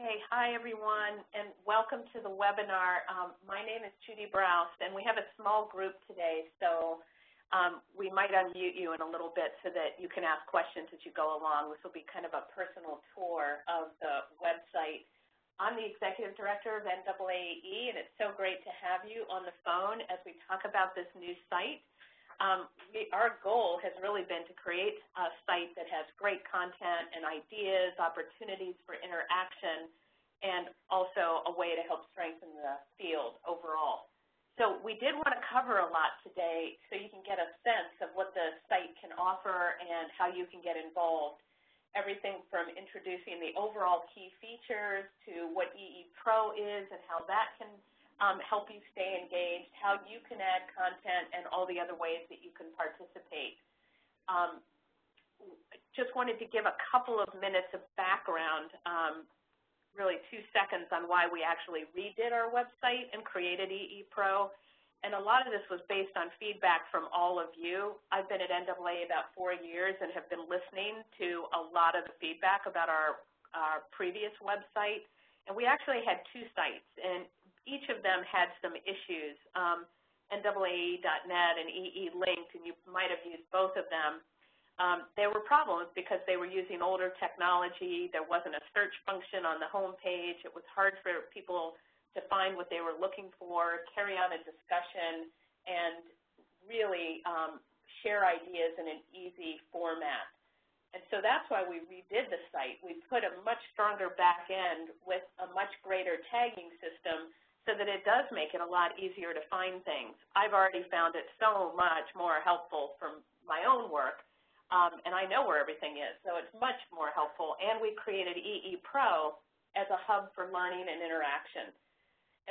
Okay, hi everyone, and welcome to the webinar. My name is Judy Browse, and we have a small group today, so we might unmute you in a little bit so that you can ask questions as you go along. This will be kind of a personal tour of the website. I'm the Executive Director of NAAEE, and it's so great to have you on the phone as we talk about this new site. Our goal has really been to create a site that has great content and ideas, opportunities for interaction, and also a way to help strengthen the field overall. So we did want to cover a lot today so you can get a sense of what the site can offer and how you can get involved. Everything from introducing the overall key features to what eePRO is and how that can help you stay engaged, how you can add content, and all the other ways that you can participate. Just wanted to give a couple of minutes of background, really 2 seconds on why we actually redid our website and created eePRO. And a lot of this was based on feedback from all of you. I've been at NAAEE about 4 years and have been listening to a lot of the feedback about our previous website. And we actually had 2 sites, and each of them had some issues. NAAEE.net and EE-Linked, and you might have used both of them. There were problems because they were using older technology. There wasn't a search function on the home page. It was hard for people to find what they were looking for, carry on a discussion, and really share ideas in an easy format. And so that's why we redid the site. We put a much stronger back end with a much greater tagging system so that it does make it a lot easier to find things. I've already found it so much more helpful from my own work, and I know where everything is, so it's much more helpful. And we created eePRO as a hub for learning and interaction.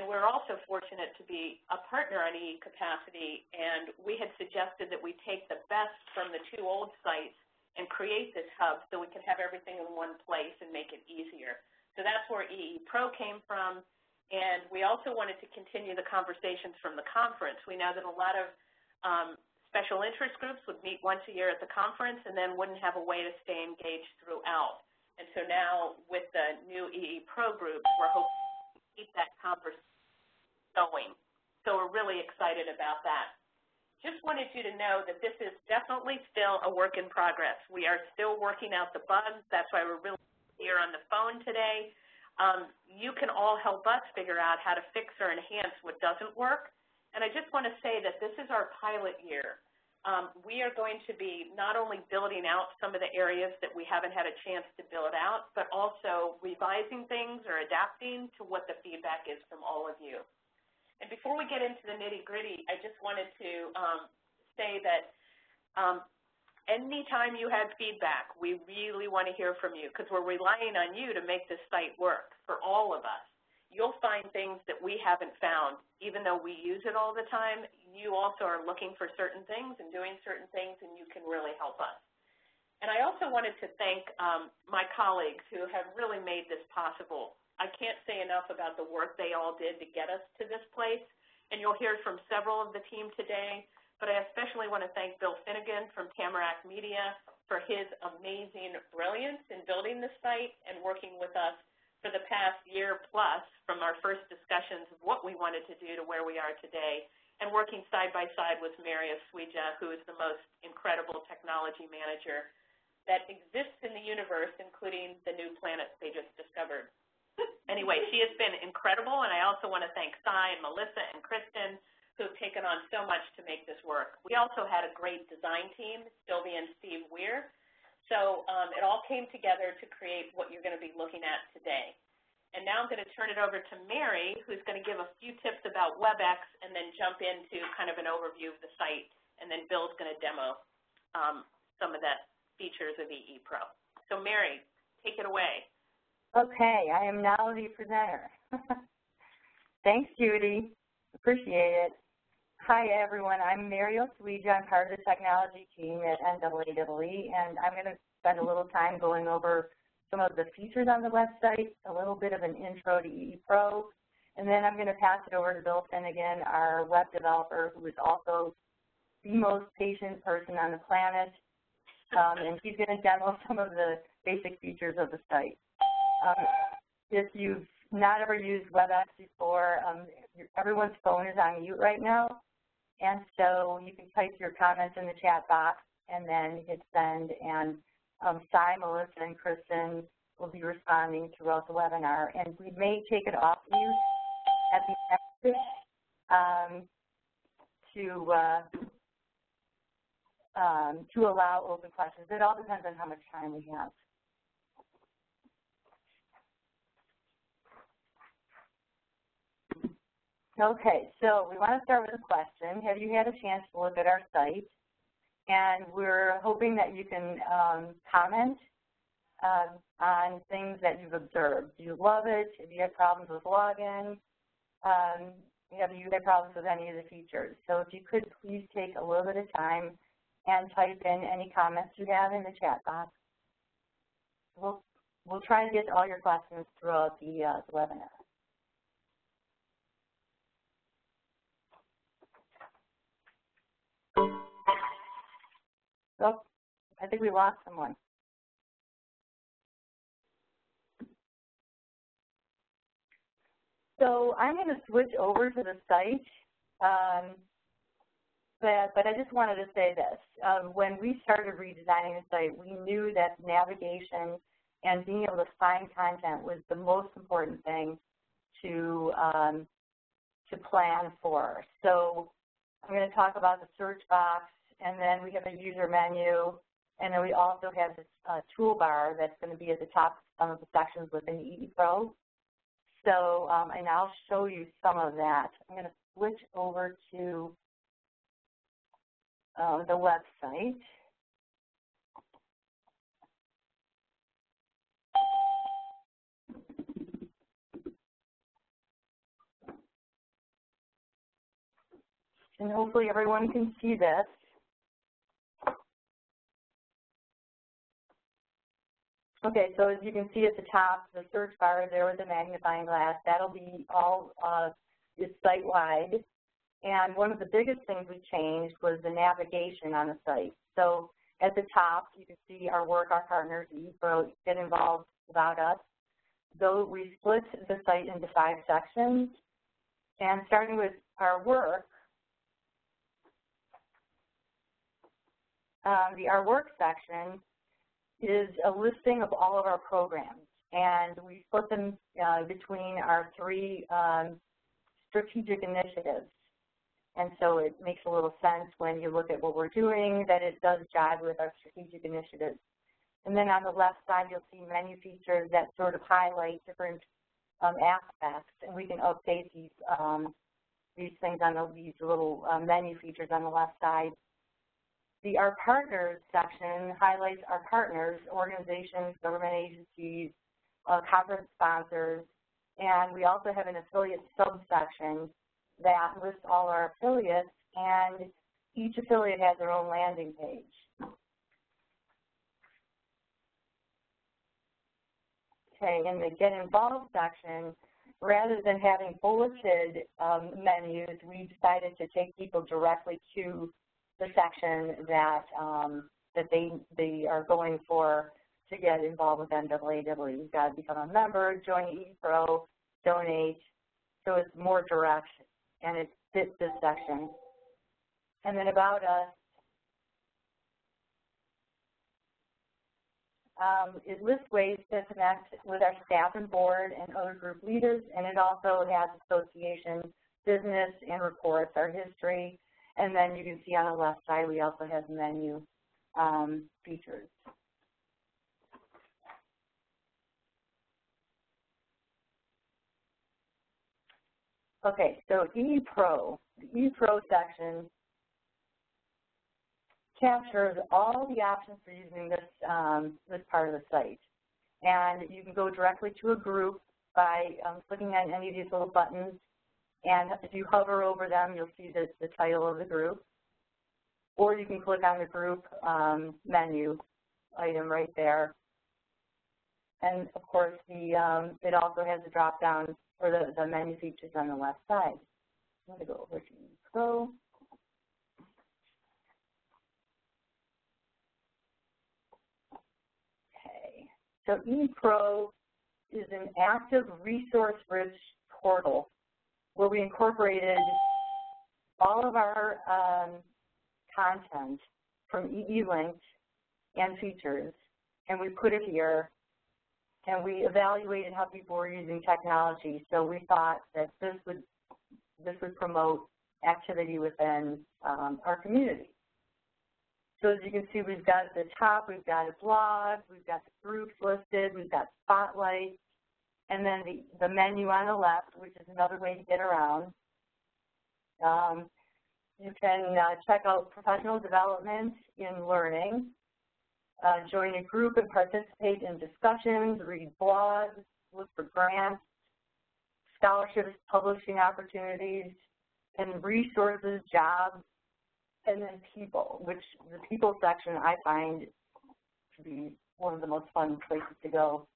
And we're also fortunate to be a partner on eCapacity, and we had suggested that we take the best from the 2 old sites and create this hub so we can have everything in one place and make it easier. So that's where eePRO came from. And we also wanted to continue the conversations from the conference. We know that a lot of special interest groups would meet once a year at the conference and then wouldn't have a way to stay engaged throughout. And so now with the new eePRO groups, we're hoping to keep that conversation going. So we're really excited about that. Just wanted you to know that this is definitely still a work in progress. We are still working out the bugs. That's why we're really here on the phone today. You can all help us figure out how to fix or enhance what doesn't work. And I just want to say that this is our pilot year. We are going to be not only building out some of the areas that we haven't had a chance to build out, but also revising things or adapting to what the feedback is from all of you. And before we get into the nitty-gritty, I just wanted to say that anytime you have feedback, we really want to hear from you because we're relying on you to make this site work for all of us. You'll find things that we haven't found. Even though we use it all the time, you also are looking for certain things and doing certain things, and you can really help us. And I also wanted to thank my colleagues who have really made this possible. I can't say enough about the work they all did to get us to this place, and you'll hear from several of the team today. But I especially want to thank Bill Finnegan from Tamarack Media for his amazing brilliance in building the site and working with us for the past year plus from our first discussions of what we wanted to do to where we are today, and working side by side with Maria Suija, who is the most incredible technology manager that exists in the universe, including the new planet they just discovered. Anyway, she has been incredible, and I also want to thank Cy and Melissa and Kristen, who have taken on so much to make this work. We also had a great design team, Sylvia and Steve Weir. So it all came together to create what you're going to be looking at today. And now I'm going to turn it over to Mary, who's going to give a few tips about WebEx and then jump into kind of an overview of the site. And then Bill's going to demo some of the features of eePRO. So Mary, take it away. Okay, I am now the presenter. Thanks, Judy. Appreciate it. Hi, everyone. I'm Mary Suija. I'm part of the technology team at NAAEE, and I'm going to spend a little time going over some of the features on the website, a little bit of an intro to eePRO, and then I'm going to pass it over to Bill Finnegan, our web developer, who is also the most patient person on the planet, and he's going to demo some of the basic features of the site. if you've not ever used WebEx before, everyone's phone is on mute right now, and so you can type your comments in the chat box and then hit send, and Cy, Melissa, and Kristen will be responding throughout the webinar, and we may take it off mute at the end to allow open questions. It all depends on how much time we have. Okay, so we want to start with a question. Have you had a chance to look at our site? And we're hoping that you can comment on things that you've observed. Do you love it? Have you had problems with login? Have you had problems with any of the features? So if you could please take a little bit of time and type in any comments you have in the chat box. We'll try to get all your questions throughout the webinar. So I think we lost someone. So I'm going to switch over to the site, but I just wanted to say this. When we started redesigning the site, we knew that navigation and being able to find content was the most important thing to plan for. So I'm going to talk about the search box, and then we have a user menu, and then we also have this toolbar that's going to be at the top of some of the sections within eePRO. So, and I'll show you some of that. I'm going to switch over to the website. And hopefully everyone can see this. Okay, so as you can see at the top, the search bar there with the magnifying glass, that'll be all is site-wide. And one of the biggest things we changed was the navigation on the site. So at the top, you can see our work, our partners, eePRO, Get Involved, About Us. So we split the site into 5 sections. And starting with our work, our work section is a listing of all of our programs, and we split them between our 3 strategic initiatives. And so it makes a little sense when you look at what we're doing that it does jive with our strategic initiatives. And then on the left side, you'll see menu features that sort of highlight different aspects, and we can update these things on these little menu features on the left side. Our partners section highlights our partners, organizations, government agencies, conference sponsors, and we also have an affiliate subsection that lists all our affiliates, and each affiliate has their own landing page. Okay, in the Get Involved section, rather than having bulleted menus, we decided to take people directly to the section that that they are going for to get involved with NAAEE. You've got to become a member, join eePRO, donate, so it's more direct, and it fits this section. And then About Us, it lists ways to connect with our staff and board and other group leaders, and it also has association, business, and reports, our history. And then you can see on the left side, we also have menu features. Okay, so eePRO, the eePRO section captures all the options for using this, this part of the site. And you can go directly to a group by clicking on any of these little buttons. And if you hover over them, you'll see the title of the group. Or you can click on the group menu item right there. And of course, it also has the drop-down or the menu features on the left side. I'm going to go over to eePRO. Okay, so eePRO is an active resource-rich portal where we incorporated all of our content from EE-linked and features, and we put it here, and we evaluated how people were using technology. So we thought that this would promote activity within our community. So as you can see, we've got at the top, we've got a blog, we've got the groups listed, we've got spotlight, and then the menu on the left, which is another way to get around. You can check out professional development in learning, join a group and participate in discussions, read blogs, look for grants, scholarships, publishing opportunities, and resources, jobs, and then people, which the people section I find to be one of the most fun places to go.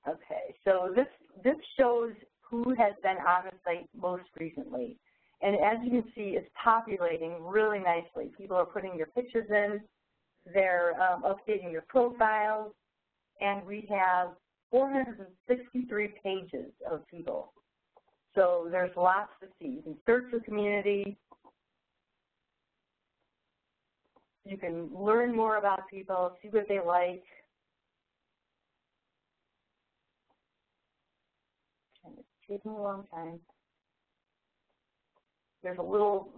Okay, so this shows who has been on the site most recently. And as you can see, it's populating really nicely. People are putting their pictures in, they're updating their profiles, and we have 463 pages of people. So there's lots to see. You can search the community. You can learn more about people, see what they like. And it's taking a long time. There's a little,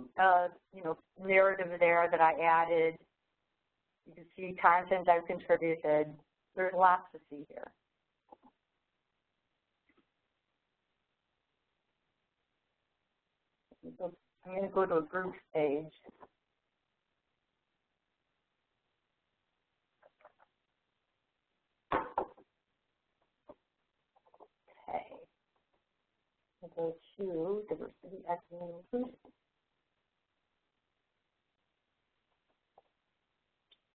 narrative there that I added. You can see content I've contributed. There's lots to see here. I'm going to go to a groups page. Okay. I'll go to diversity, equity, and inclusion.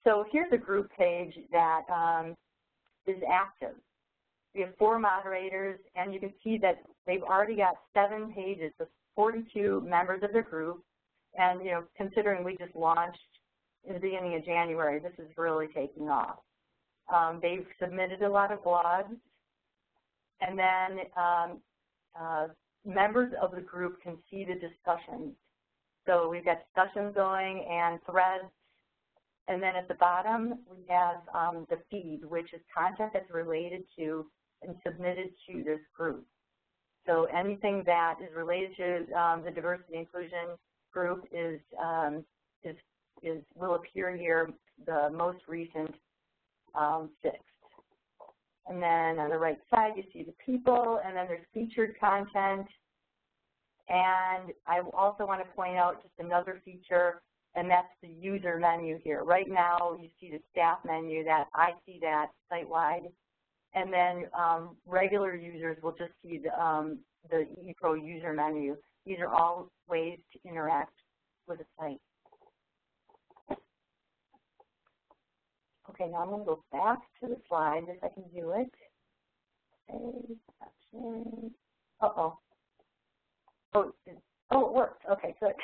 So here's a group page that is active. We have 4 moderators, and you can see that they've already got 7 pages with 42 members of their group. And, considering we just launched in the beginning of January, this is really taking off. They've submitted a lot of blogs, and then members of the group can see the discussions. So we've got discussions going and threads. And then at the bottom, we have the feed, which is content that's related to and submitted to this group. So anything that is related to the diversity inclusion group will appear here, the most recent 6. And then on the right side, you see the people, and then there's featured content. And I also want to point out just another feature, and that's the user menu here. Right now, you see the staff menu that I see that site-wide, and then regular users will just see the eePRO user menu. These are all ways to interact with the site. Okay, now I'm going to go back to the slide if I can do it. Okay, action. Uh-oh. Oh, it worked. Okay, good.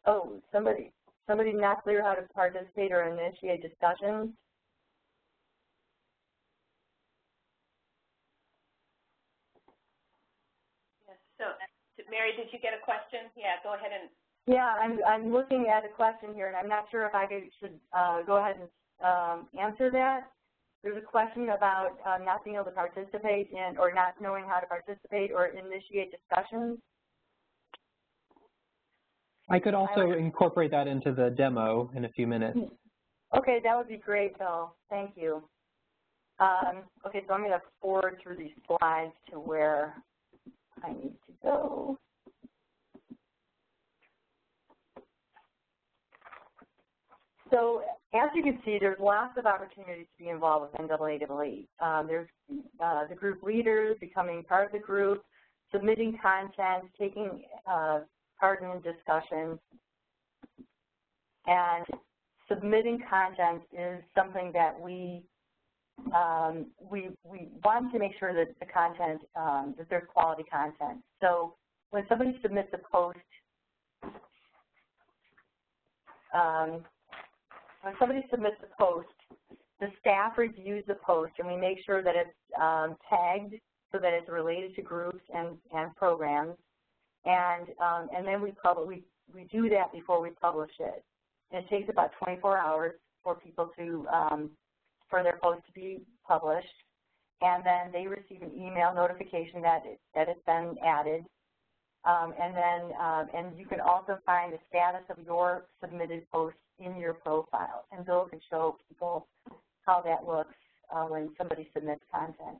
Oh, somebody not clear how to participate or initiate discussions? Yes. So, Mary, did you get a question? Yeah, go ahead and. Yeah, I'm looking at a question here, and I'm not sure if I should go ahead and answer that. There's a question about not being able to participate in, or not knowing how to participate or initiate discussions. I could also incorporate that into the demo in a few minutes. Okay, that would be great, Bill. Thank you. Okay, so I'm going to forward through these slides to where I need to go. So as you can see, there's lots of opportunities to be involved with NAAEE. There's the group leaders, becoming part of the group, submitting content, taking part in discussions, and submitting content is something that we want to make sure that the content, that there's quality content. So when somebody submits a post when somebody submits a post, the staff reviews the post, and we make sure that it's tagged so that it's related to groups and programs, and then we do that before we publish it. And it takes about 24 hours for people to for their post to be published, and then they receive an email notification that it's been added. And you can also find the status of your submitted post in your profile, and Bill can show people how that looks when somebody submits content.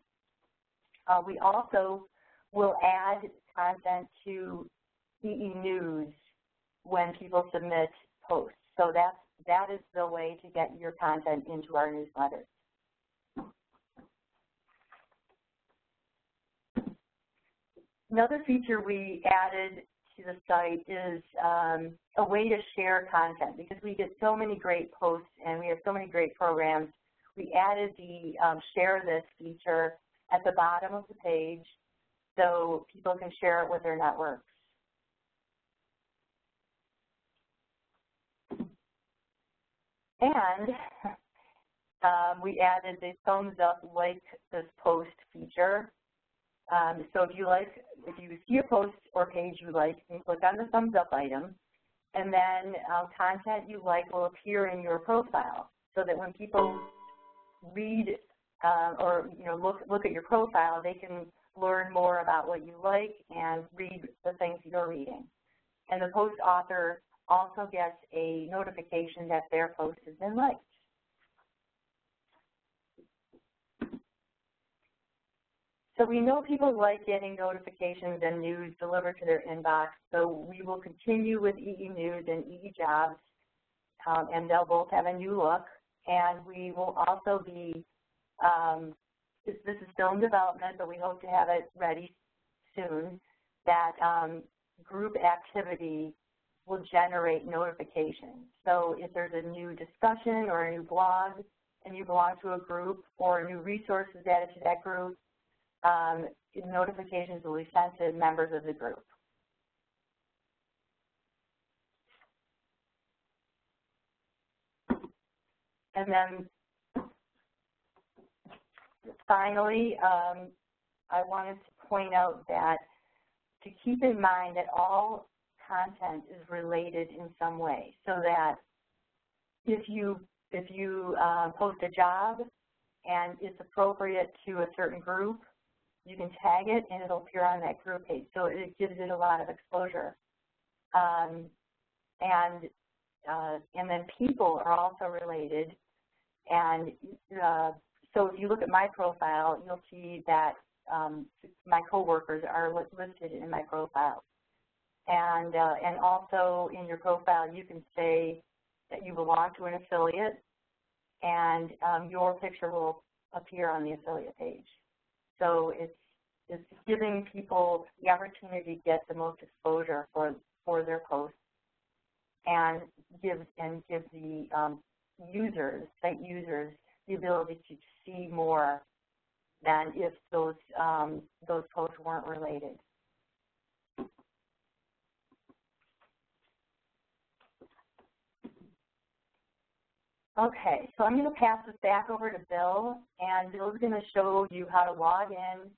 We also will add content to EE News when people submit posts. So that is the way to get your content into our newsletters. Another feature we added to the site is a way to share content, because we get so many great posts and we have so many great programs. We added the share this feature at the bottom of the page so people can share it with their networks. And we added the thumbs up, like this post feature. So if you see a post or page you like, you can click on the thumbs up item, and then content you like will appear in your profile, so that when people read or look at your profile, they can learn more about what you like and read the things you're reading. And the post author also gets a notification that their post has been liked. So we know people like getting notifications and news delivered to their inbox, so we will continue with EE News and EE Jobs, and they'll both have a new look. And we will also be, this is still in development, but we hope to have it ready soon, that group activity will generate notifications. So if there's a new discussion or a new blog and you belong to a group, or a new resource is added to that group, notifications will be sent to members of the group. And then finally, I wanted to point out that to keep in mind that all content is related in some way, so that if you post a job and it's appropriate to a certain group, you can tag it and it'll appear on that group page. So it gives it a lot of exposure. And then people are also related. And so if you look at my profile, you'll see that my coworkers are listed in my profile. And also in your profile, you can say that you belong to an affiliate, and your picture will appear on the affiliate page. So it's giving people the opportunity to get the most exposure for their posts, and gives the site users, the ability to see more than if those posts weren't related. Okay, so I'm going to pass this back over to Bill, and Bill's going to show you how to log in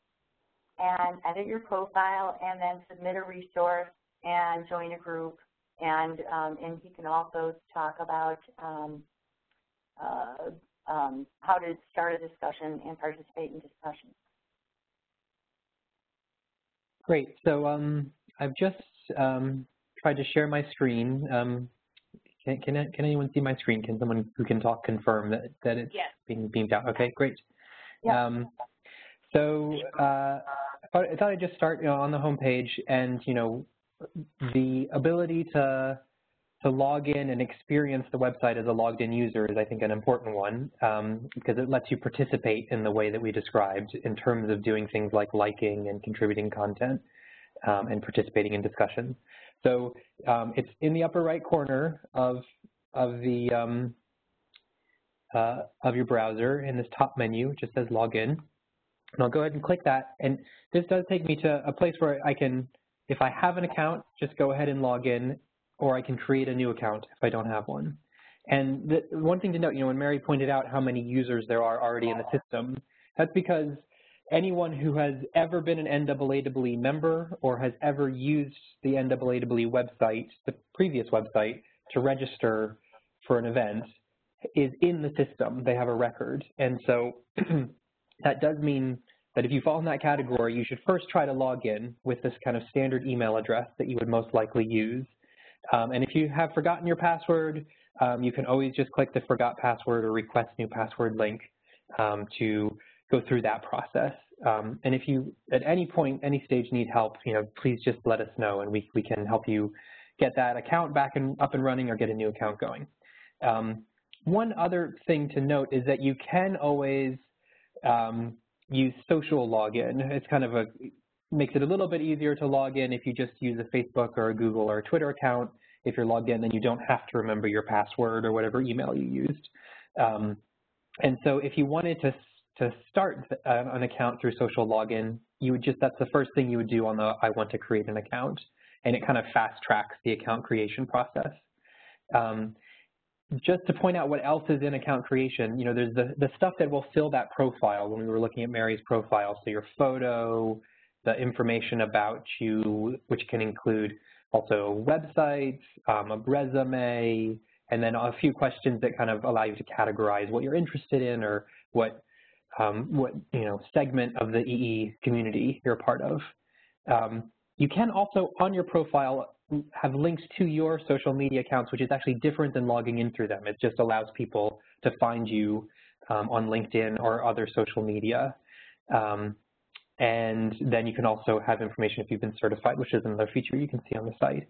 and edit your profile, and then submit a resource and join a group, and he can also talk about how to start a discussion and participate in discussions. Great. So I've just tried to share my screen. Can anyone see my screen? Can someone who can talk confirm that it's being beamed out? Okay, great. Yeah. So I thought I'd just start on the home page, and the ability to log in and experience the website as a logged in user is, I think, an important one, because it lets you participate in the way that we described in terms of doing things like liking and contributing content and participating in discussions. So it's in the upper right corner of your browser in this top menu. It just says login. And I'll go ahead and click that. And this does take me to a place where I can, if I have an account, just go ahead and log in. or I can create a new account if I don't have one. And the one thing to note, when Mary pointed out how many users there are already in the system, that's because anyone who has ever been an NAAEE member or has ever used the NAAEE website, the previous website, to register for an event is in the system. They have a record. And so that does mean that if you fall in that category, you should first try to log in with this kind of standard email address that you would most likely use. And if you have forgotten your password, you can always just click the forgot password or request new password link to go through that process. And if you, at any point, any stage need help, please just let us know and we can help you get that account back and up and running or get a new account going. One other thing to note is that you can always use social login. It's kind of makes it a little bit easier to log in if you just use a Facebook or a Google or a Twitter account. If you're logged in, then you don't have to remember your password or whatever email you used. And so if you wanted to start an account through social login, that's the first thing you would do on the I want to create an account, and it kind of fast tracks the account creation process. Just to point out what else is in account creation, there's the stuff that will fill that profile when we were looking at Mary's profile. So your photo, the information about you, which can include also websites, a resume, and then a few questions that kind of allow you to categorize what you're interested in or what segment of the EE community you're a part of. You can also, on your profile, have links to your social media accounts, which is actually different than logging in through them. It just allows people to find you on LinkedIn or other social media. And then you can also have information if you've been certified, which is another feature you can see on the site.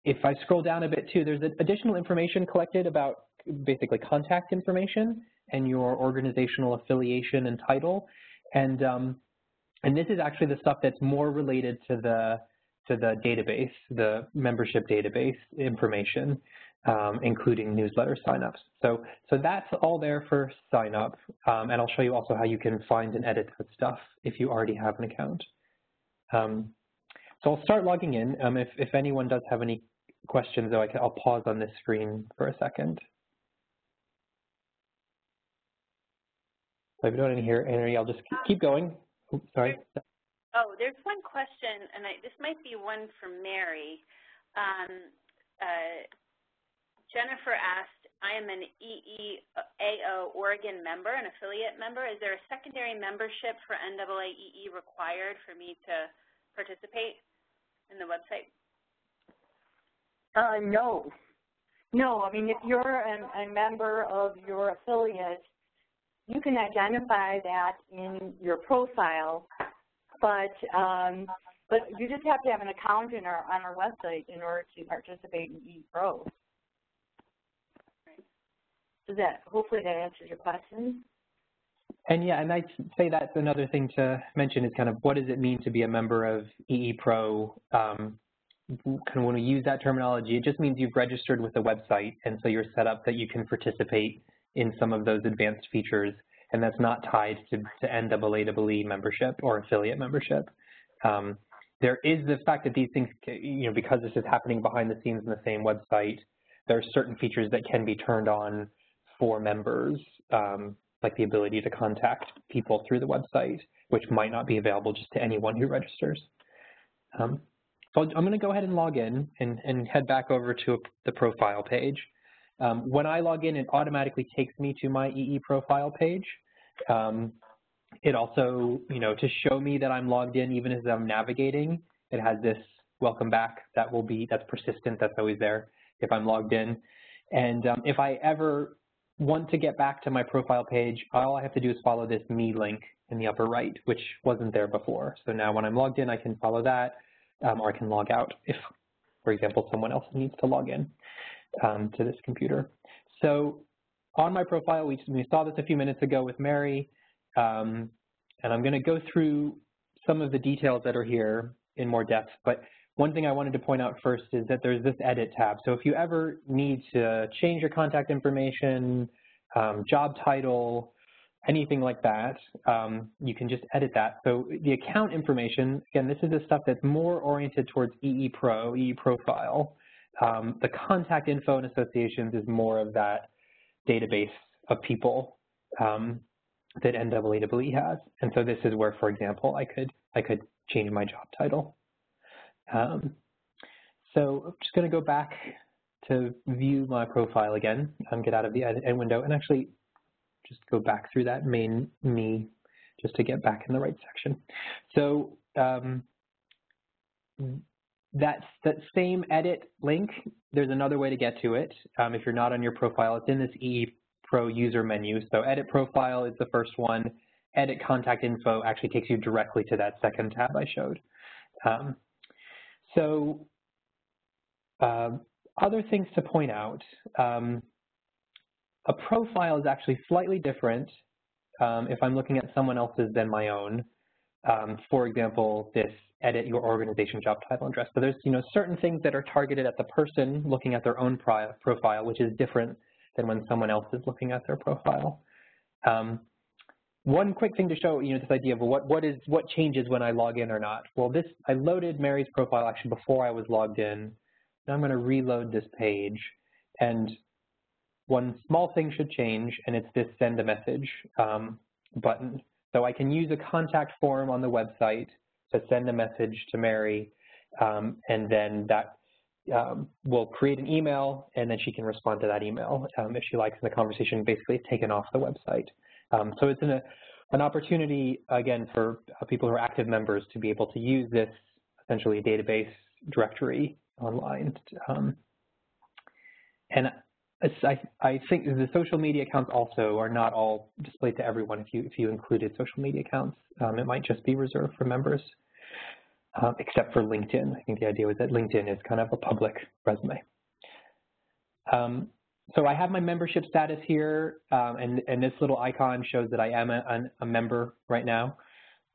If I scroll down a bit too, there's additional information collected about basically contact information and your organizational affiliation and title. And this is actually the stuff that's more related to the database, the membership database information, including newsletter signups. So that's all there for sign up, and I'll show you also how you can find and edit that stuff if you already have an account. So I'll start logging in. If anyone does have any questions, though, I'll pause on this screen for a second. So if you don't hear any, I'll just keep going. Oops, sorry. Oh, there's one question, and this might be one for Mary. Jennifer asked, I am an EEAO Oregon member, an affiliate member. Is there a secondary membership for NAAEE required for me to participate in the website? No. No, I mean, if you're a member of your affiliate, you can identify that in your profile, but you just have to have an account on our website in order to participate in eePRO. Does that, hopefully that answers your question? And yeah, and I'd say that's another thing to mention is kind of what does it mean to be a member of eePRO? Kind of when we use that terminology, it just means you've registered with the website, and so you're set up that you can participate in some of those advanced features, and that's not tied to NAAEE membership or affiliate membership. There is the fact that these things, because this is happening behind the scenes in the same website, there are certain features that can be turned on for members, like the ability to contact people through the website, which might not be available just to anyone who registers. So I'm going to go ahead and log in and head back over to the profile page. When I log in, it automatically takes me to my EE profile page. It also, to show me that I'm logged in, even as I'm navigating, it has this welcome back that's persistent, that's always there if I'm logged in. And if I ever want to get back to my profile page, all I have to do is follow this me link in the upper right, which wasn't there before. So now when I'm logged in, I can follow that, or I can log out if, for example, someone else needs to log in to this computer. So on my profile, we saw this a few minutes ago with Mary, and I'm going to go through some of the details that are here in more depth, but one thing I wanted to point out first is that there's this edit tab. So if you ever need to change your contact information, job title, anything like that, you can just edit that. So the account information, again, this is the stuff that's more oriented towards eePRO, EE profile. The contact info and associations is more of that database of people that NAAEE has. And so this is where, for example, I could change my job title. So I'm just going to go back to view my profile again, get out of the edit window, and actually just go back through that main me just to get back in the right section. So that same edit link, there's another way to get to it. If you're not on your profile, it's in this eePRO user menu. So edit profile is the first one. Edit contact info actually takes you directly to that second tab I showed. Other things to point out, a profile is actually slightly different if I'm looking at someone else's than my own. For example, this edit your organization job title and address. So there's certain things that are targeted at the person looking at their own profile, which is different than when someone else is looking at their profile. One quick thing to show, this idea of what changes when I log in or not. Well, I loaded Mary's profile actually before I was logged in. Now I'm going to reload this page, and one small thing should change, and it's this send a message button. So I can use a contact form on the website to send a message to Mary, and then that will create an email, and then she can respond to that email if she likes, and the conversation basically is taken off the website. So it's an opportunity, again, for people who are active members to be able to use this essentially database directory online. And I think the social media accounts also are not all displayed to everyone. If you included social media accounts, it might just be reserved for members, except for LinkedIn. I think the idea was that LinkedIn is kind of a public resume. So I have my membership status here, and this little icon shows that I am a member right now.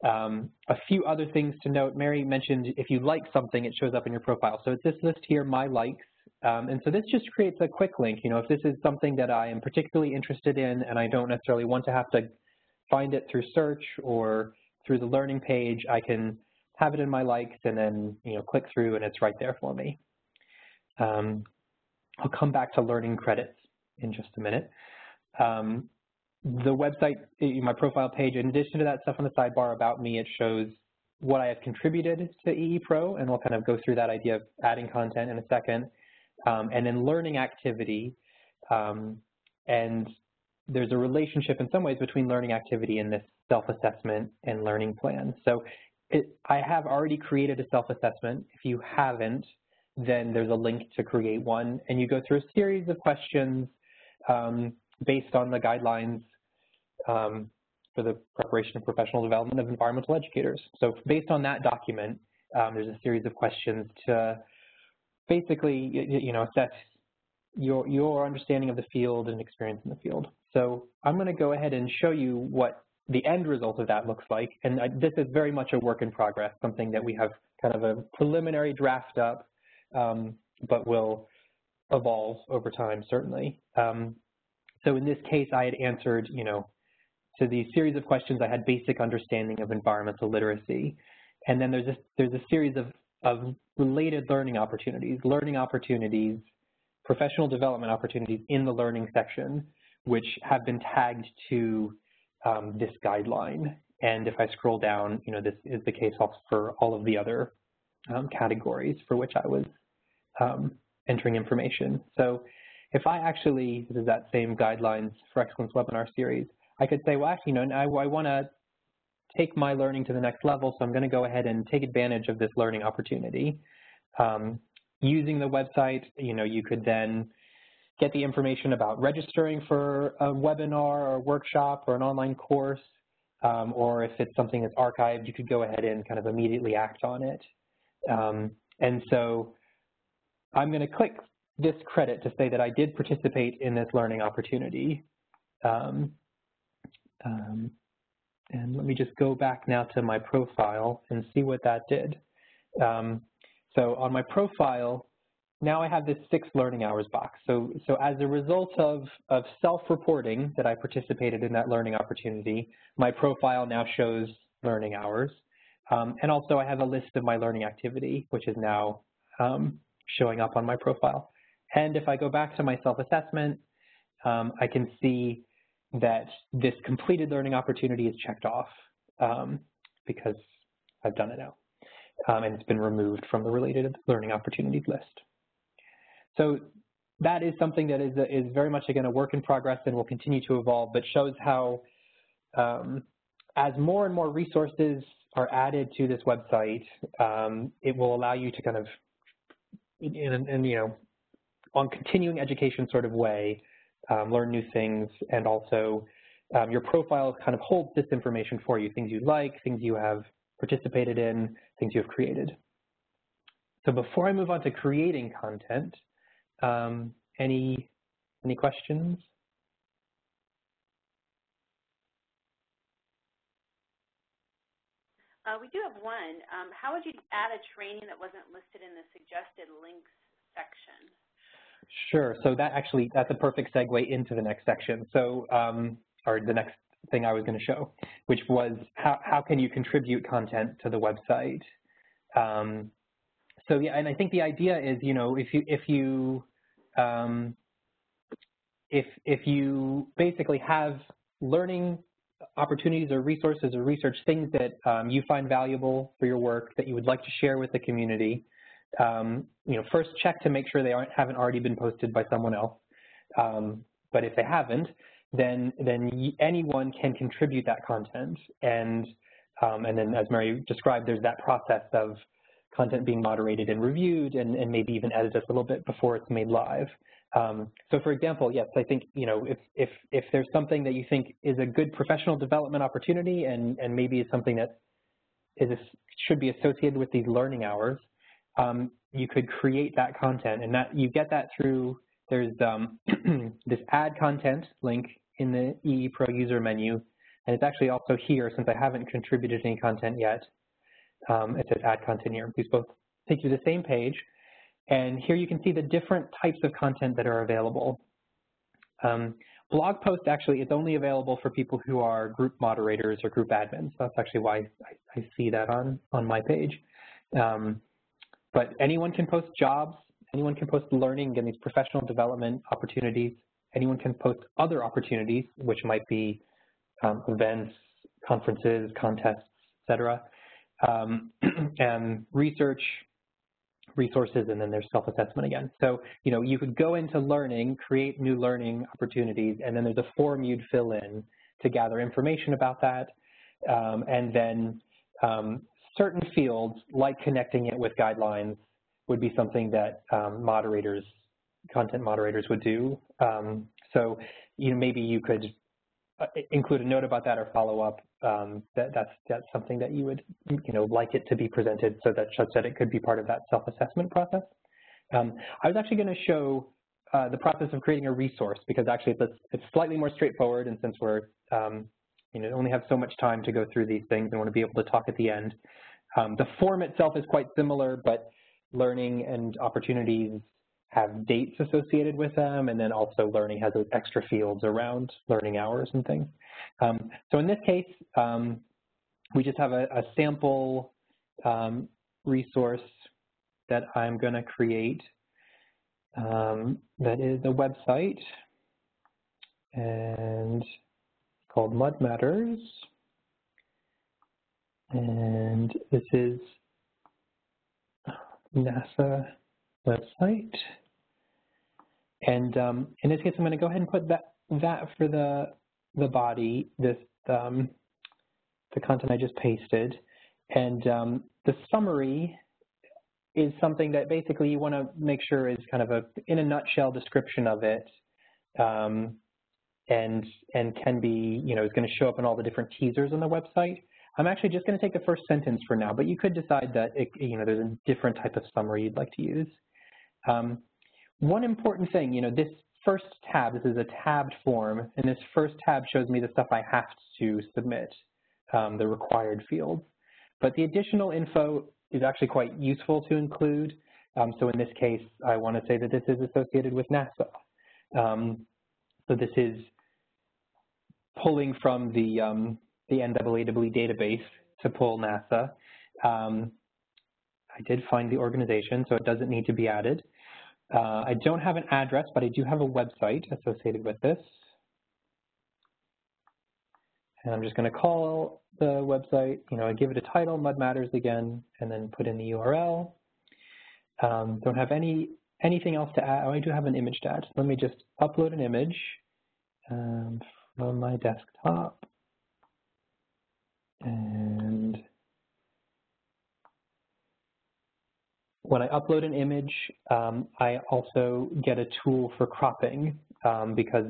A few other things to note. Mary mentioned if you like something, it shows up in your profile. So it's this list here, my likes. And so this just creates a quick link. If this is something that I am particularly interested in and I don't necessarily want to have to find it through search or through the learning page, I can have it in my likes and then click through and it's right there for me. I'll come back to learning credits in just a minute. The website, my profile page, in addition to that stuff on the sidebar about me, it shows what I have contributed to eePRO, and we'll kind of go through that idea of adding content in a second. And then learning activity, and there's a relationship in some ways between learning activity and this self-assessment and learning plan. So I have already created a self-assessment. If you haven't, then there's a link to create one, and you go through a series of questions based on the guidelines for the preparation and professional development of environmental educators. So based on that document, there's a series of questions to basically, assess your understanding of the field and experience in the field. So I'm going to go ahead and show you what the end result of that looks like. And this is very much a work in progress, something that we have kind of a preliminary draft up, but will evolve over time, certainly. So in this case, I had answered, to the series of questions, I had basic understanding of environmental literacy. And then there's a series of related learning opportunities, professional development opportunities in the learning section, which have been tagged to this guideline. And if I scroll down, this is the case also for all of the other categories for which I was entering information. So if I actually, this is that same guidelines for excellence webinar series, I could say, well, actually, I want to take my learning to the next level, so I'm going to go ahead and take advantage of this learning opportunity. Using the website, you could then get the information about registering for a webinar or a workshop or an online course, or if it's something that's archived, you could go ahead and kind of immediately act on it. And so I'm going to click this credit to say that I did participate in this learning opportunity. And let me just go back now to my profile and see what that did. So on my profile, now I have this 6 learning hours box. So as a result of self-reporting that I participated in that learning opportunity, my profile now shows learning hours. And also I have a list of my learning activity, which is now showing up on my profile. And if I go back to my self-assessment, I can see that this completed learning opportunity is checked off because I've done it now. And it's been removed from the related learning opportunities list. So that is something that is very much, again, a work in progress and will continue to evolve, but shows how as more and more resources are added to this website, it will allow you to kind of, on continuing education sort of way, learn new things, and also your profile kind of holds this information for you, things you like, things you have participated in, things you have created. So before I move on to creating content, any questions? We do have one. How would you add a training that wasn't listed in the suggested links section? Sure. So that's a perfect segue into the next section. So, or the next thing I was going to show, which was how can you contribute content to the website? So yeah, and I think the idea is, if you basically have learning opportunities or resources or research things that you find valuable for your work that you would like to share with the community, first check to make sure they haven't already been posted by someone else. But if they haven't, then anyone can contribute that content. And then, as Mary described, there's that process of content being moderated and reviewed, and maybe even edited a little bit before it's made live. So, for example, yes, I think if there's something that you think is a good professional development opportunity, and maybe is something that should be associated with these learning hours, you could create that content, and that you get that through. There's this add content link in the eePRO user menu, and it's actually also here since I haven't contributed any content yet. It says add content here. These both take you to the same page, and here you can see the different types of content that are available. Blog post actually is only available for people who are group moderators or group admins. So that's actually why I see that on my page. But anyone can post jobs, anyone can post learning and these professional development opportunities. Anyone can post other opportunities, which might be events, conferences, contests, etc. And research, resources, and then there's self-assessment again. So, you could go into learning, create new learning opportunities, and then there's a form you'd fill in to gather information about that. And then certain fields, like connecting it with guidelines, would be something that content moderators would do. So, maybe you could include a note about that or follow up. That's something that you would, like it to be presented so that such that it could be part of that self-assessment process. I was actually going to show the process of creating a resource because actually it's slightly more straightforward, and since we're only have so much time to go through these things and want to be able to talk at the end. The form itself is quite similar, but learning and opportunities have dates associated with them, and then also learning has those extra fields around learning hours and things. So in this case, we just have a sample resource that I'm going to create that is a website, and it's called Mud Matters. And this is NASA website. And in this case, I'm going to go ahead and put that for the body, the content I just pasted. And the summary is something that basically you want to make sure is kind of in a nutshell description of it, and can be, is going to show up in all the different teasers on the website. I'm actually just going to take the first sentence for now, but you could decide that there's a different type of summary you'd like to use. One important thing, this first tab, this is a tabbed form, and this first tab shows me the stuff I have to submit, the required fields. But the additional info is actually quite useful to include. So in this case, I want to say that this is associated with NASA. So this is pulling from the NAAEE database to pull NASA. I did find the organization, so it doesn't need to be added. I don't have an address, but I do have a website associated with this. And I'm just going to call the website, I give it a title, Mud Matters again, and then put in the URL. Don't have anything else to add. Oh, I do have an image to add. Let me just upload an image from my desktop. And when I upload an image, I also get a tool for cropping because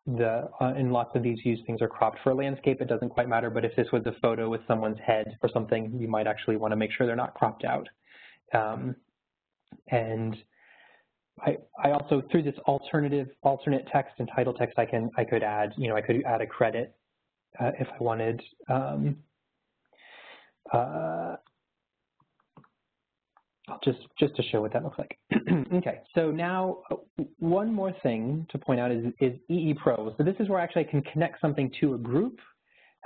in lots of these used things are cropped. For a landscape, it doesn't quite matter, but if this was a photo with someone's head or something, you might actually want to make sure they're not cropped out. And I also, through this alternate text and title text, I could add, I could add a credit if I wanted. Just to show what that looks like. Okay, so now one more thing to point out is eePRO. So this is where actually I can connect something to a group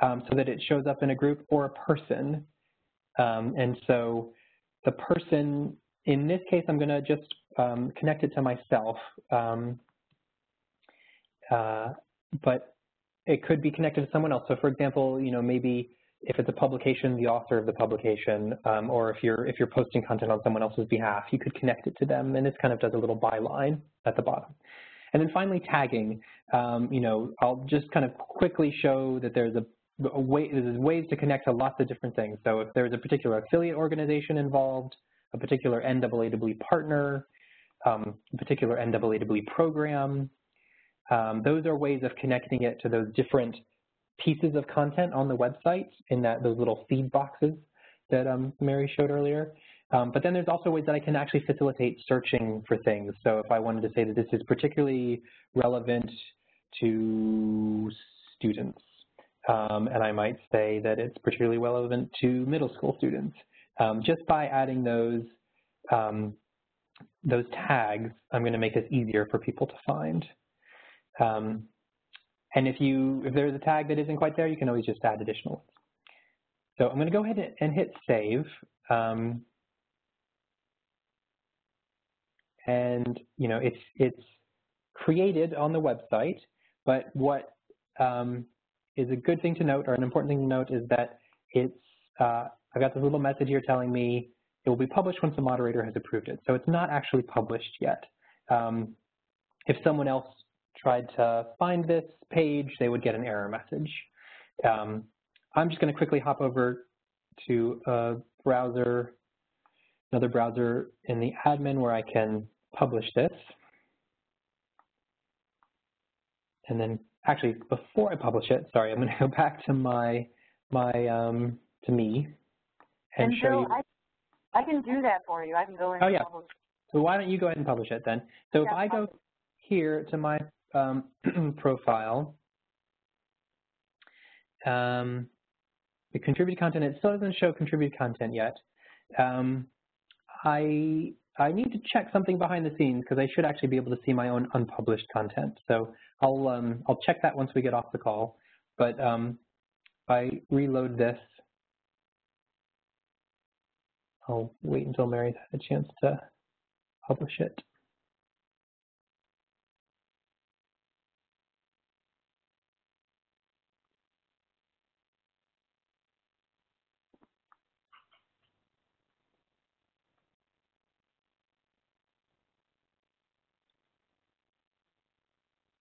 so that it shows up in a group or a person. And so the person, in this case, I'm going to just connect it to myself. But it could be connected to someone else. So for example, maybe if it's a publication, the author of the publication, or if you're posting content on someone else's behalf, you could connect it to them, and this kind of does a little byline at the bottom. And then finally, tagging. I'll just kind of quickly show that there's ways to connect to lots of different things. So if there's a particular affiliate organization involved, a particular NAAEE partner, a particular NAAEE program, those are ways of connecting it to those different pieces of content on the website in those little feed boxes that Mary showed earlier. But then there's also ways that I can actually facilitate searching for things. So if I wanted to say that this is particularly relevant to students, and I might say that it's particularly relevant to middle school students, just by adding those tags, I'm going to make this easier for people to find. And if there's a tag that isn't quite there, you can always just add additional ones. So I'm going to go ahead and hit save. And it's created on the website, but what is a good thing to note, or an important thing to note, is that I've got this little message here telling me it will be published once the moderator has approved it. So it's not actually published yet. If someone else tried to find this page, they would get an error message. I'm just going to quickly hop over to another browser in the admin where I can publish this. And then, actually, before I publish it, sorry, I'm going to go back to me and show Bill, you. I can do that for you. I can go in and publish. So why don't you go ahead and publish it then? So if I go here to my profile, the contributed content, it still doesn't show contributed content yet. I need to check something behind the scenes because I should actually be able to see my own unpublished content. So I'll check that once we get off the call. But if I reload this, I'll wait until Mary's had a chance to publish it.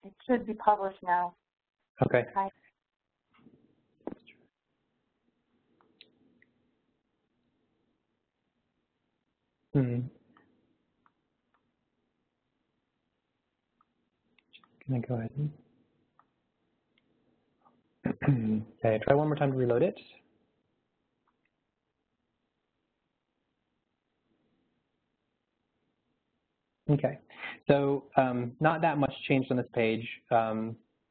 It should be published now. Okay. Hi. Can I go ahead and okay, try one more time to reload it. Okay, so not that much changed on this page,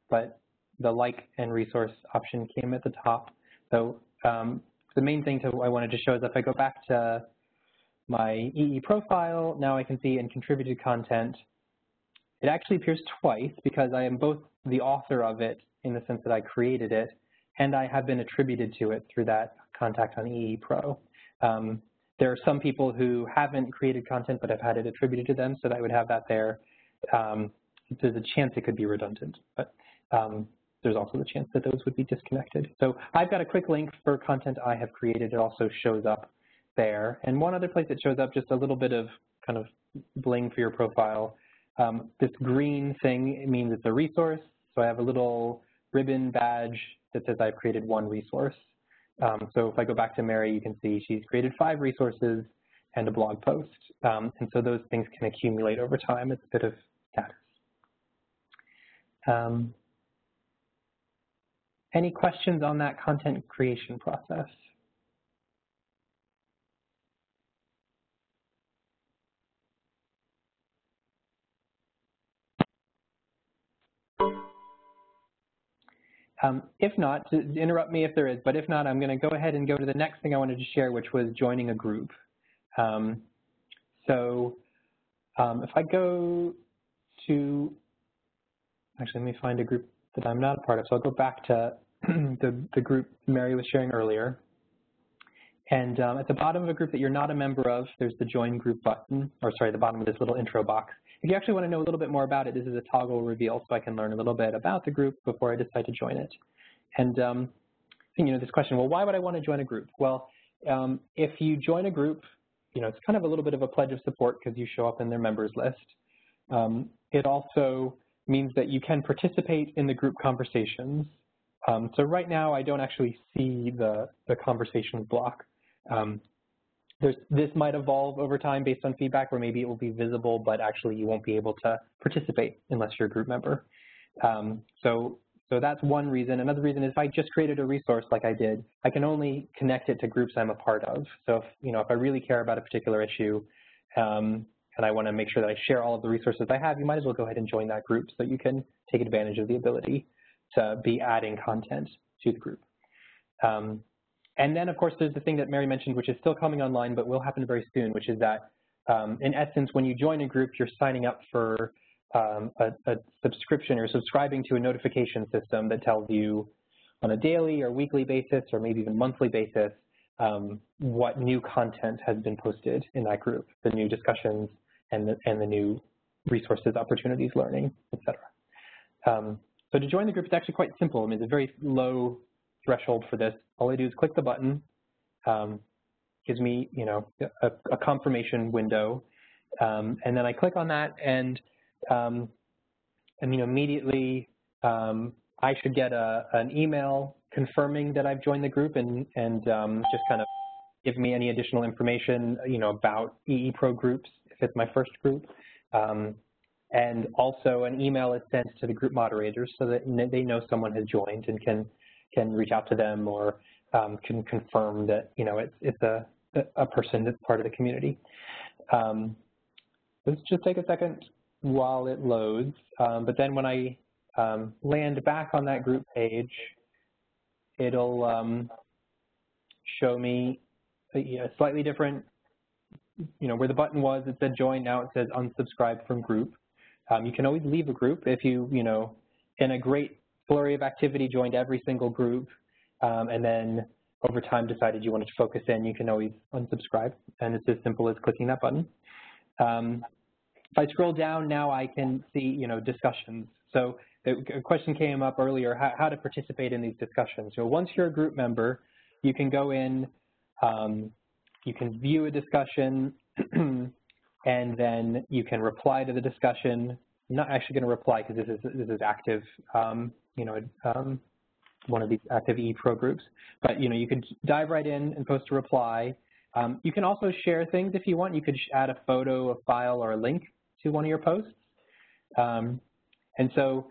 but the like and resource option came at the top. So the main thing I wanted to show is if I go back to my EE profile, now I can see in contributed content, it actually appears twice because I am both the author of it in the sense that I created it, and I have been attributed to it through that contact on eePRO. There are some people who haven't created content but have had it attributed to them, so that would have that there. There's a chance it could be redundant, but there's also the chance that those would be disconnected. So I've got a quick link for content I have created. It also shows up there. And one other place it shows up, just a little bit of kind of bling for your profile. This green thing means it's a resource. So I have a little ribbon badge that says I've created one resource. So if I go back to Mary, you can see she's created 5 resources and a blog post. And so those things can accumulate over time. It's a bit of status. Any questions on that content creation process? If not, interrupt me if there is, but if not, I'm going to go ahead and go to the next thing I wanted to share, which was joining a group. If I go to, actually, let me find a group that I'm not a part of. So I'll go back to the group Mary was sharing earlier. And at the bottom of a group that you're not a member of, there's the join group button, or sorry, the bottom of this little intro box. If you actually want to know a little bit more about it, this is a toggle reveal, so I can learn a little bit about the group before I decide to join it. And this question, well, why would I want to join a group? Well, if you join a group, it's kind of a little bit of a pledge of support because you show up in their members list. It also means that you can participate in the group conversations. So right now, I don't actually see the conversations block. This might evolve over time based on feedback, or maybe it will be visible, but actually you won't be able to participate unless you're a group member. So that's one reason. Another reason is if I just created a resource like I did, I can only connect it to groups I'm a part of. So if I really care about a particular issue and I want to make sure that I share all of the resources I have, you might as well go ahead and join that group so you can take advantage of the ability to be adding content to the group. And then, of course, there's the thing that Mary mentioned, which is still coming online, but will happen very soon, which is that, in essence, when you join a group, you're signing up for a subscription or subscribing to a notification system that tells you on a daily or weekly basis or maybe even monthly basis what new content has been posted in that group, the new discussions and the new resources, opportunities, learning, et cetera. So to join the group, it's actually quite simple. I mean, it's a very low threshold for this. All I do is click the button, gives me, a confirmation window, and then I click on that, and immediately I should get an email confirming that I've joined the group and just kind of give me any additional information, about eePRO groups if it's my first group. And also an email is sent to the group moderators so that they know someone has joined and can reach out to them or can confirm that it's a person that's part of the community. Let's just take a second while it loads. But then when I land back on that group page, it'll show me a slightly different, where the button was, it said join, now it says unsubscribe from group. You can always leave a group if you, in a great flurry of activity, joined every single group, and then over time decided you wanted to focus in, you can always unsubscribe, and it's as simple as clicking that button. If I scroll down now, I can see, discussions. So a question came up earlier, how to participate in these discussions. So once you're a group member, you can go in, you can view a discussion, and then you can reply to the discussion. I'm not actually going to reply because this is active, one of these active eePRO groups. But you could dive right in and post a reply. You can also share things if you want. You could add a photo, a file, or a link to one of your posts. And so,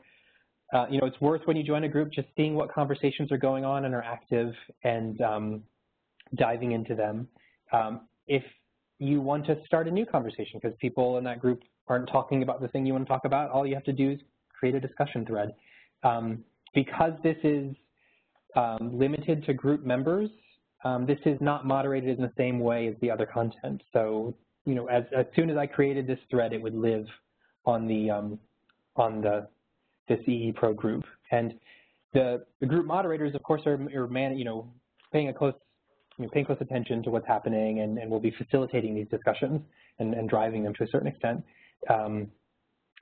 it's worth when you join a group just seeing what conversations are going on and are active and diving into them. If you want to start a new conversation because people in that group aren't talking about the thing you want to talk about, all you have to do is create a discussion thread. Because this is limited to group members, this is not moderated in the same way as the other content. So, as soon as I created this thread, it would live on this eePRO group. And the group moderators, of course, are paying a close paying close attention to what's happening, and we'll be facilitating these discussions and driving them to a certain extent.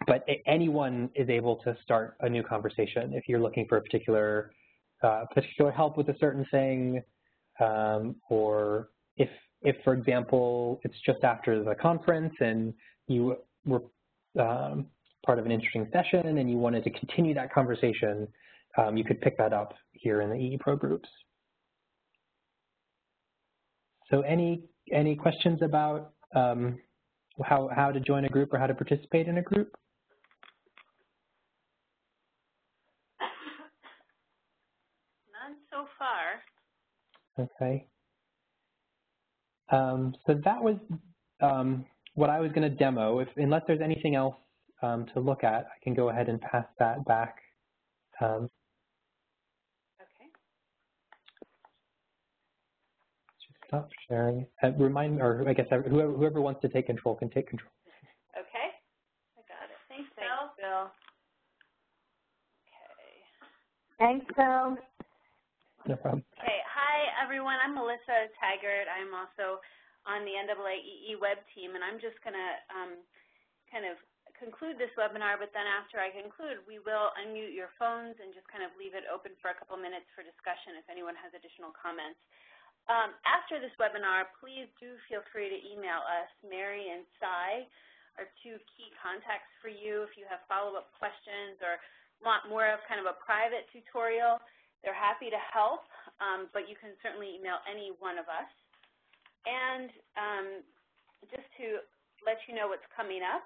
But anyone is able to start a new conversation if you're looking for a particular help with a certain thing, or if, for example, it's just after the conference and you were part of an interesting session and you wanted to continue that conversation, you could pick that up here in the eePRO groups. So any questions about how to join a group or how to participate in a group? None so far. Okay. So that was what I was going to demo. Unless there's anything else to look at, I can go ahead and pass that back. Okay. Just stop sharing. Or I guess whoever wants to take control can take control. Okay. I got it. Thanks, Bill. Okay. Thanks, Bill. No problem. Okay. Hi, everyone. I'm Melissa Taggart. I'm also on the NAAEE web team, and I'm just going to kind of conclude this webinar, but then after I conclude, we will unmute your phones and just kind of leave it open for a couple minutes for discussion if anyone has additional comments. After this webinar, please do feel free to email us. Mary and Cy are two key contacts for you if you have follow-up questions or want more of kind of a private tutorial. They're happy to help, but you can certainly email any one of us. And just to let you know what's coming up,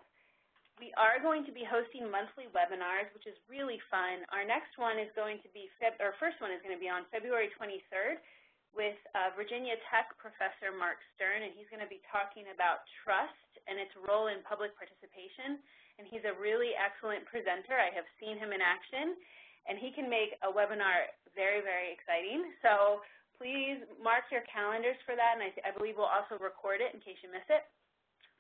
we are going to be hosting monthly webinars, which is really fun. Our next one is going to be, first one is going to be on February 23rd with Virginia Tech professor Mark Stern, and he's going to be talking about trust and its role in public participation. And he's a really excellent presenter. I have seen him in action, and he can make a webinar very, very exciting. So please mark your calendars for that, and I believe we'll also record it in case you miss it.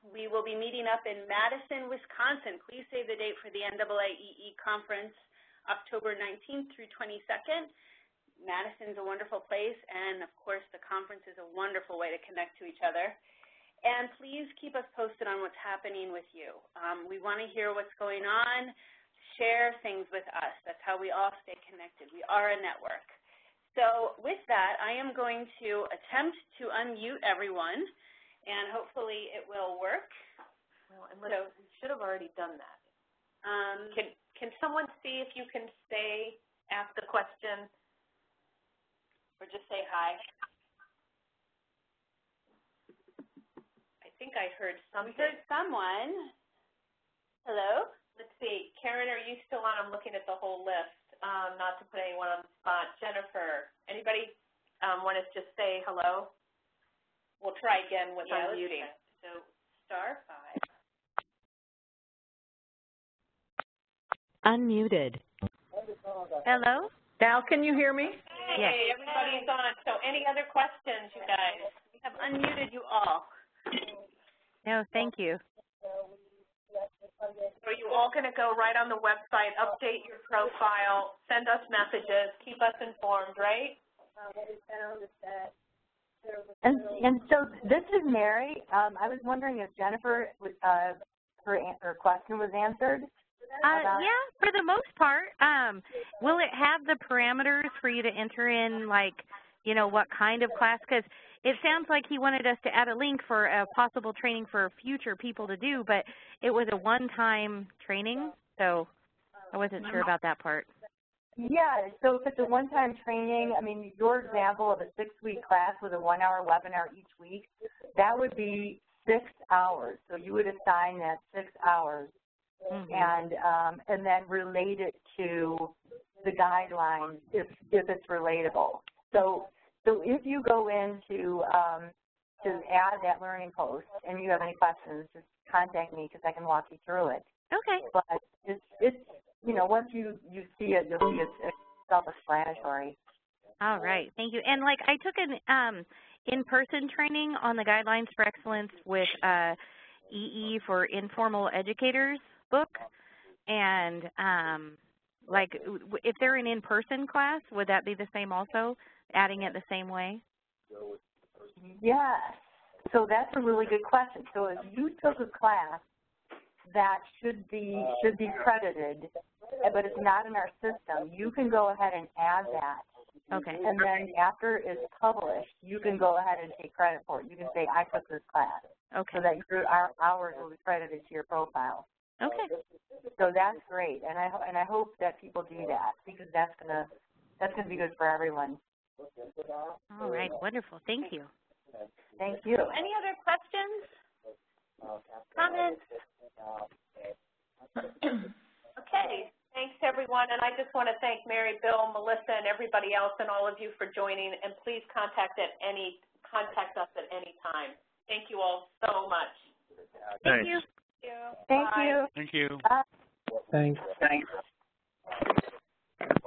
We will be meeting up in Madison, Wisconsin. Please save the date for the NAAEE conference, October 19th through 22nd. Madison's a wonderful place, and of course the conference is a wonderful way to connect to each other. And please keep us posted on what's happening with you. We want to hear what's going on. Share things with us. That's how we all stay connected. We are a network. So with that, I am going to attempt to unmute everyone, and hopefully it will work. Well, and so, we should have already done that. Can someone see if you can ask a question, or just say hi? I think I heard something. We heard someone. Hello? Let's see. Karen, are you still on? I'm looking at the whole list, not to put anyone on the spot. Jennifer, anybody want to just say hello? We'll try again with unmuting. So *5. Unmuted. Hello? Val, can you hear me? Hey, yes. Everybody's on. So any other questions, you guys? We have unmuted you all. No, thank you. So are you all going to go right on the website, update your profile, send us messages, keep us informed, right? And so this is Mary. I was wondering if Jennifer, her question was answered. Yeah, for the most part. Will it have the parameters for you to enter in, like, you know, what kind of class? Because it sounds like he wanted us to add a link for a possible training for future people to do, but it was a one-time training, so I wasn't sure about that part. Yeah, so if it's a one-time training, I mean, your example of a 6-week class with a 1-hour webinar each week, that would be 6 hours. So you would assign that 6 hours and then relate it to the guidelines if it's relatable. So if you go in to add that learning post and you have any questions, just contact me because I can walk you through it. Okay. But it's you know, once you see it, you'll see it's self-explanatory. All right. Thank you. And, like, I took an in-person training on the Guidelines for Excellence with EE for Informal Educators book. And, like, if they're an in-person class, would that be the same also, adding it the same way? Yes. So that's a really good question. So if you took a class that should be credited, but it's not in our system, you can go ahead and add that. Okay. And then after it's published, you can go ahead and take credit for it. You can say, I took this class. Okay. So that your hours will be credited to your profile. Okay. So that's great, and I hope that people do that, because that's gonna be good for everyone. All right. Wonderful. Thank you. Thank you. Any other questions? Comments? Okay. Thanks, everyone. And I just want to thank Mary, Bill, Melissa, and everybody else, and all of you for joining. And please contact us at any time. Thank you all so much. Thank you. Thank Bye. you. Thank you. Bye. Thanks. Thanks.